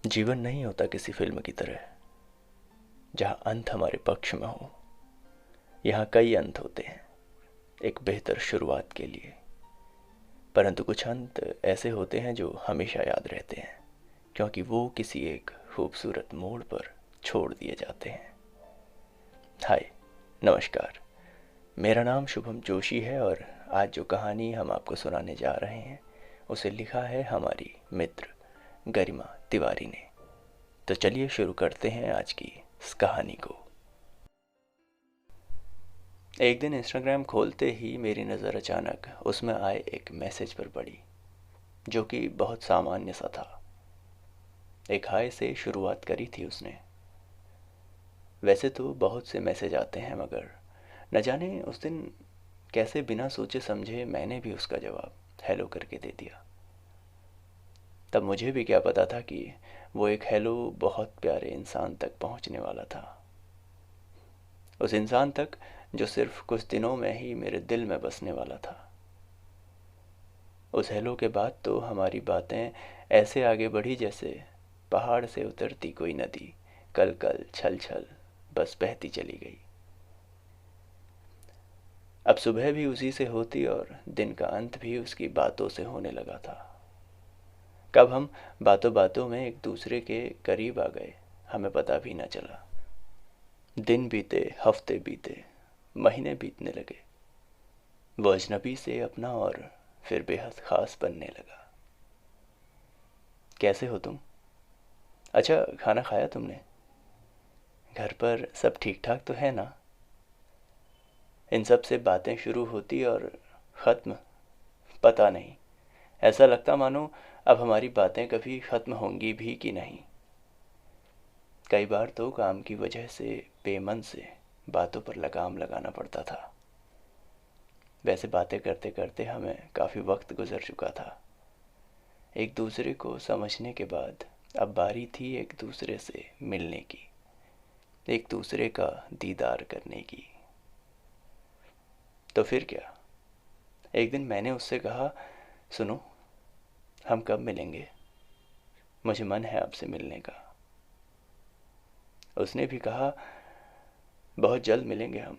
जीवन नहीं होता किसी फिल्म की तरह जहां अंत हमारे पक्ष में हो। यहाँ कई अंत होते हैं एक बेहतर शुरुआत के लिए, परंतु कुछ अंत ऐसे होते हैं जो हमेशा याद रहते हैं क्योंकि वो किसी एक खूबसूरत मोड़ पर छोड़ दिए जाते हैं। हाय, नमस्कार। मेरा नाम शुभम जोशी है और आज जो कहानी हम आपको सुनाने जा रहे हैं उसे लिखा है हमारी मित्र गरिमा तिवारी ने। तो चलिए शुरू करते हैं आज की इस कहानी को। एक दिन इंस्टाग्राम खोलते ही मेरी नज़र अचानक उसमें आए एक मैसेज पर पड़ी जो कि बहुत सामान्य सा था। एक हाय से शुरुआत करी थी उसने। वैसे तो बहुत से मैसेज आते हैं मगर न जाने उस दिन कैसे बिना सोचे समझे मैंने भी उसका जवाब हेलो करके दे दिया। तब मुझे भी क्या पता था कि वो एक हेलो बहुत प्यारे इंसान तक पहुंचने वाला था। उस इंसान तक जो सिर्फ कुछ दिनों में ही मेरे दिल में बसने वाला था। उस हेलो के बाद तो हमारी बातें ऐसे आगे बढ़ी जैसे पहाड़ से उतरती कोई नदी कल कल छल छल बस बहती चली गई। अब सुबह भी उसी से होती और दिन का अंत भी उसकी बातों से होने लगा था। कब हम बातों बातों में एक दूसरे के करीब आ गए हमें पता भी न चला। दिन बीते, हफ्ते बीते, महीने बीतने लगे। वो अजनबी से अपना और फिर बेहद खास बनने लगा। कैसे हो तुम? अच्छा, खाना खाया तुमने? घर पर सब ठीक ठाक तो है ना? इन सब से बातें शुरू होती और ख़त्म पता नहीं। ऐसा लगता मानो अब हमारी बातें कभी ख़त्म होंगी भी कि नहीं। कई बार तो काम की वजह से बेमन से बातों पर लगाम लगाना पड़ता था। वैसे बातें करते करते हमें काफ़ी वक्त गुजर चुका था। एक दूसरे को समझने के बाद अब बारी थी एक दूसरे से मिलने की, एक दूसरे का दीदार करने की। तो फिर क्या, एक दिन मैंने उससे कहा, सुनो, हम कब मिलेंगे? मुझे मन है आपसे मिलने का। उसने भी कहा, बहुत जल्द मिलेंगे हम।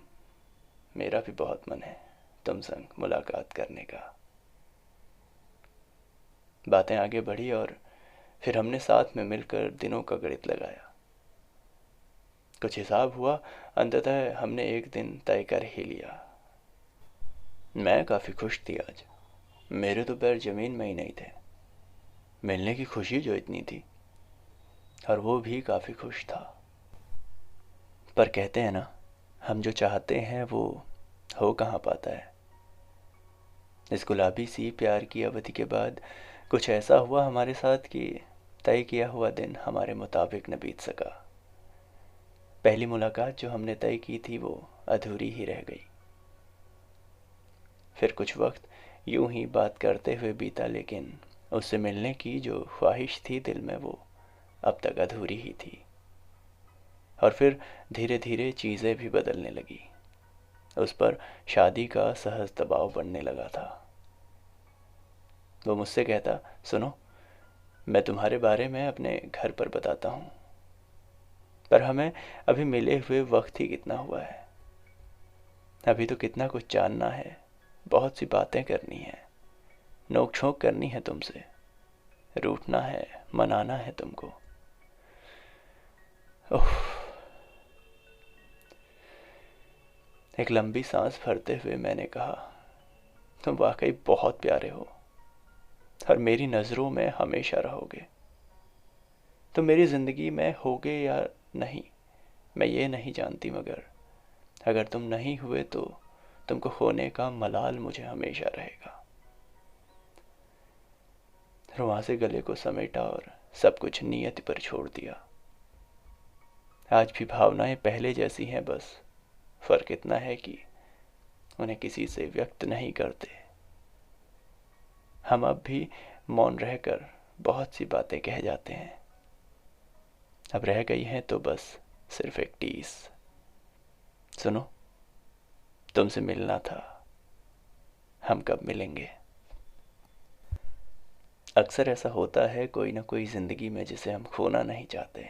मेरा भी बहुत मन है तुम संग मुलाकात करने का। बातें आगे बढ़ी और फिर हमने साथ में मिलकर दिनों का गणित लगाया। कुछ हिसाब हुआ, अंततः हमने एक दिन तय कर ही लिया। मैं काफ़ी खुश थी आज। मेरे तो पैर ज़मीन में ही नहीं थे। मिलने की खुशी जो इतनी थी, और वो भी काफ़ी खुश था। पर कहते हैं ना, हम जो चाहते हैं वो हो कहाँ पाता है। इस गुलाबी सी प्यार की अवधि के बाद कुछ ऐसा हुआ हमारे साथ कि तय किया हुआ दिन हमारे मुताबिक न बीत सका। पहली मुलाकात जो हमने तय की थी वो अधूरी ही रह गई। फिर कुछ वक्त यूं ही बात करते हुए बीता, लेकिन उससे मिलने की जो ख्वाहिश थी दिल में वो अब तक अधूरी ही थी। और फिर धीरे धीरे चीज़ें भी बदलने लगी। उस पर शादी का सहज दबाव बनने लगा था। वो मुझसे कहता, सुनो, मैं तुम्हारे बारे में अपने घर पर बताता हूँ, पर हमें अभी मिले हुए वक्त ही कितना हुआ है। अभी तो कितना कुछ जानना है, बहुत सी बातें करनी है, नोक झोंक करनी है तुमसे, रूठना है, मनाना है तुमको। ओह। एक लंबी सांस भरते हुए मैंने कहा, तुम वाकई बहुत प्यारे हो और मेरी नज़रों में हमेशा रहोगे। तुम मेरी ज़िंदगी में होगे या नहीं मैं ये नहीं जानती, मगर अगर तुम नहीं हुए तो तुमको खोने का मलाल मुझे हमेशा रहेगा। रुआ से गले को समेटा और सब कुछ नियति पर छोड़ दिया। आज भी भावनाएं पहले जैसी हैं, बस फ़र्क इतना है कि उन्हें किसी से व्यक्त नहीं करते। हम अब भी मौन रहकर बहुत सी बातें कह जाते हैं। अब रह गई हैं तो बस सिर्फ एक टीस, सुनो, तुमसे मिलना था, हम कब मिलेंगे? अक्सर ऐसा होता है कोई ना कोई ज़िंदगी में जिसे हम खोना नहीं चाहते,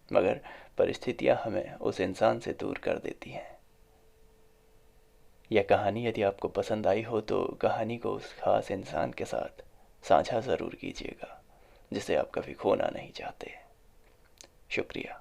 मगर परिस्थितियां हमें उस इंसान से दूर कर देती हैं। यह कहानी यदि आपको पसंद आई हो तो कहानी को उस खास इंसान के साथ साझा ज़रूर कीजिएगा जिसे आप कभी खोना नहीं चाहते। शुक्रिया।